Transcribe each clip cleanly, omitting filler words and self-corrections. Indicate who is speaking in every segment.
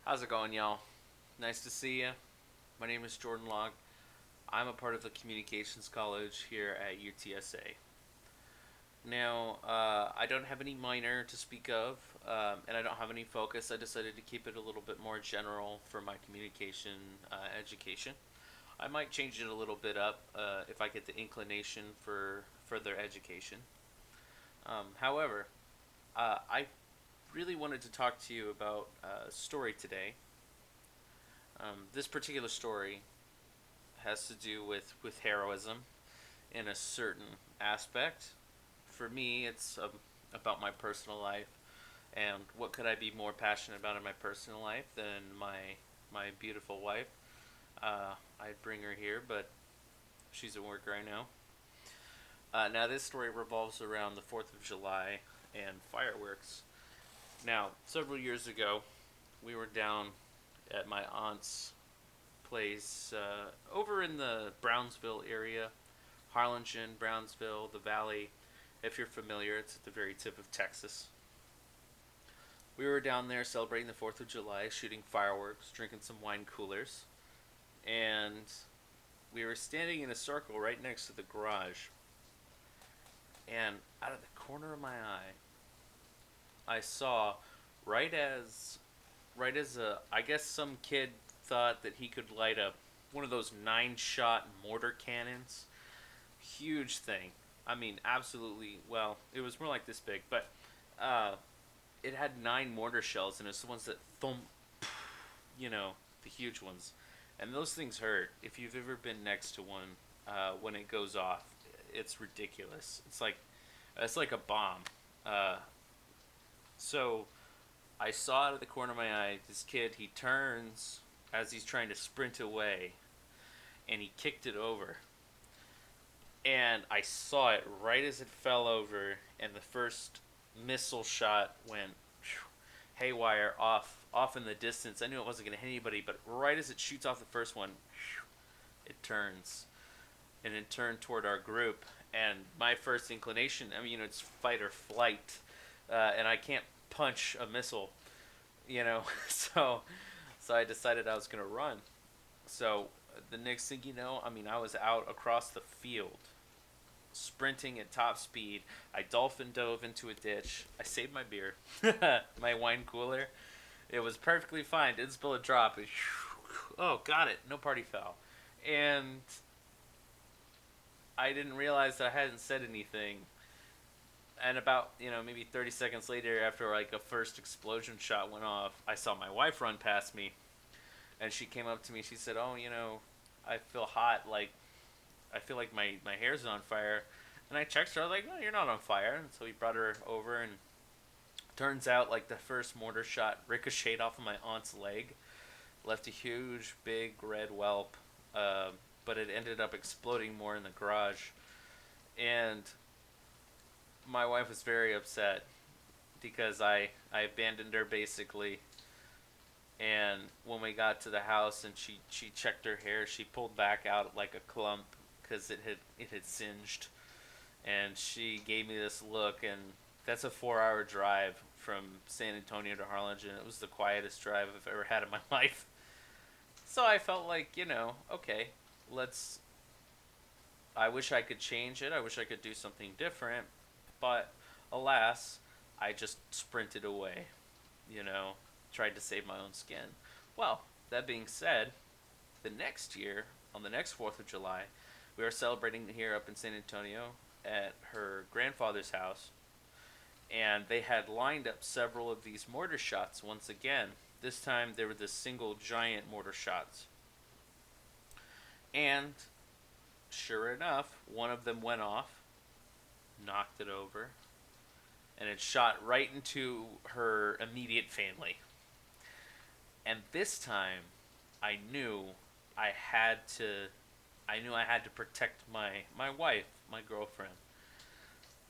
Speaker 1: How's it going, y'all? Nice to see you. My name is Jordan Locke. I'm a part of the Communications College here at UTSA. Now, I don't have any minor to speak of, and I don't have any focus. I decided to keep it a little bit more general for my communication education. I might change it a little bit up if I get the inclination for further education. However, I really wanted to talk to you about a story today. This particular story has to do with heroism in a certain aspect. For me, it's about my personal life, and what could I be more passionate about in my personal life than my beautiful wife? I'd bring her here, but she's at work right now. Now, this story revolves around the 4th of July and fireworks. Now, several years ago, we were down at my aunt's place over in the Brownsville area, Harlingen, Brownsville, the Valley. If you're familiar, it's at the very tip of Texas. We were down there celebrating the 4th of July, shooting fireworks, drinking some wine coolers, and we were standing in a circle right next to the garage. And out of the corner of my eye, I saw right as I guess some kid thought that he could light up one of those 9-shot mortar cannons. Huge thing. I mean, absolutely. Well, it was more like this big, but uh, it had 9 mortar shells, and it's the ones that thump, you know, the huge ones. And those things hurt. If you've ever been next to one, when it goes off, it's ridiculous. It's like a bomb. Uh, so I saw out of the corner of my eye this kid. He turns as he's trying to sprint away, and he kicked it over. And I saw it right as it fell over, and the first missile shot went haywire off in the distance. I knew it wasn't going to hit anybody, but right as it shoots off the first one, it turns, and it turned toward our group. And my first inclination, I mean, it's fight or flight, and I can't punch a missile, you know. so so I decided I was going to run. So the next thing you know, I mean, I was out across the field, sprinting at top speed. I dolphin dove into a ditch. I saved my beer, my wine cooler. It was perfectly fine. Didn't spill a drop. Oh, got it. No party foul. And I didn't realize that I hadn't said anything. And about, maybe 30 seconds later, after like a first explosion shot went off, I saw my wife run past me. And she came up to me. She said, "Oh, I feel hot. Like, I feel like my hair's on fire." And I checked her. I was like, "No, you're not on fire." And so we brought her over, and turns out like the first mortar shot ricocheted off of my aunt's leg, left a huge, big red whelp. But it ended up exploding more in the garage, and my wife was very upset because I abandoned her basically. And when we got to the house and she checked her hair, she pulled back out like a clump because it had singed, and she gave me this look. And that's a 4-hour drive from San Antonio to Harlingen. It was the quietest drive I've ever had in my life. So I felt like, okay, let's. I wish I could change it. I wish I could do something different, but alas, I just sprinted away. You know, tried to save my own skin. Well, that being said, the next year, on the next 4th of July, we were celebrating here up in San Antonio at her grandfather's house, and they had lined up several of these mortar shots once again. This time they were the single giant mortar shots. And sure enough, one of them went off, knocked it over, and it shot right into her immediate family. And this time, I knew I had to. I knew I had to protect my wife, my girlfriend.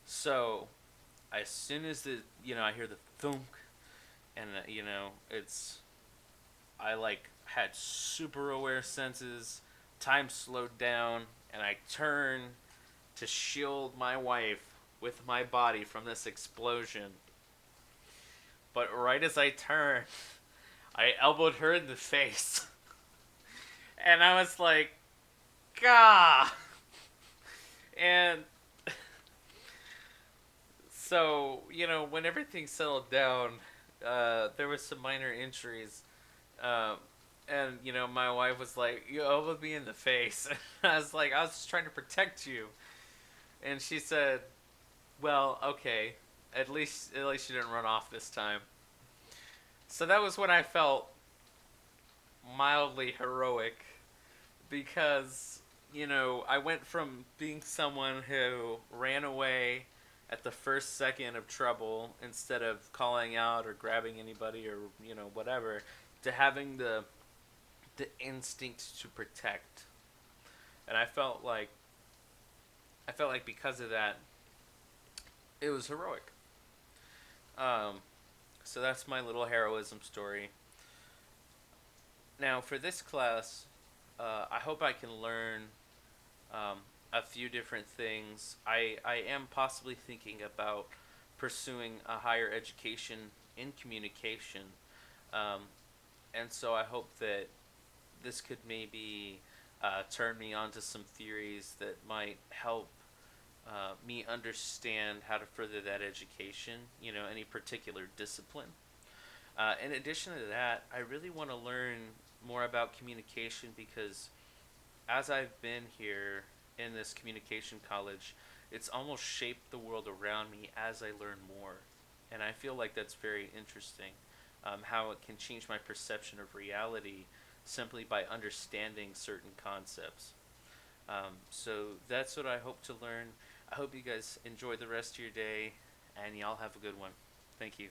Speaker 1: So, as soon as I hear the thunk, and it's I like had super aware senses. Time slowed down, and I turn to shield my wife with my body from this explosion. But right as I turn, I elbowed her in the face. And I was like, "Gah!" And so, when everything settled down, there was some minor injuries. Um, and, my wife was like, "You elbowed me in the face." I was like, "I was just trying to protect you." And she said, "Well, okay. At least you didn't run off this time." So that was when I felt mildly heroic because, I went from being someone who ran away at the first second of trouble instead of calling out or grabbing anybody or, whatever, to having the instinct to protect. And I felt like because of that, it was heroic. Um, so that's my little heroism story. Now, for this class, I hope I can learn um, a few different things. I am possibly thinking about pursuing a higher education in communication. Um, and so I hope that this could maybe turn me on to some theories that might help me understand how to further that education, any particular discipline. In addition to that, I really want to learn more about communication because as I've been here in this communication college, it's almost shaped the world around me as I learn more. And I feel like that's very interesting, how it can change my perception of reality simply by understanding certain concepts. So that's what I hope to learn. I hope you guys enjoy the rest of your day, and y'all have a good one. Thank you.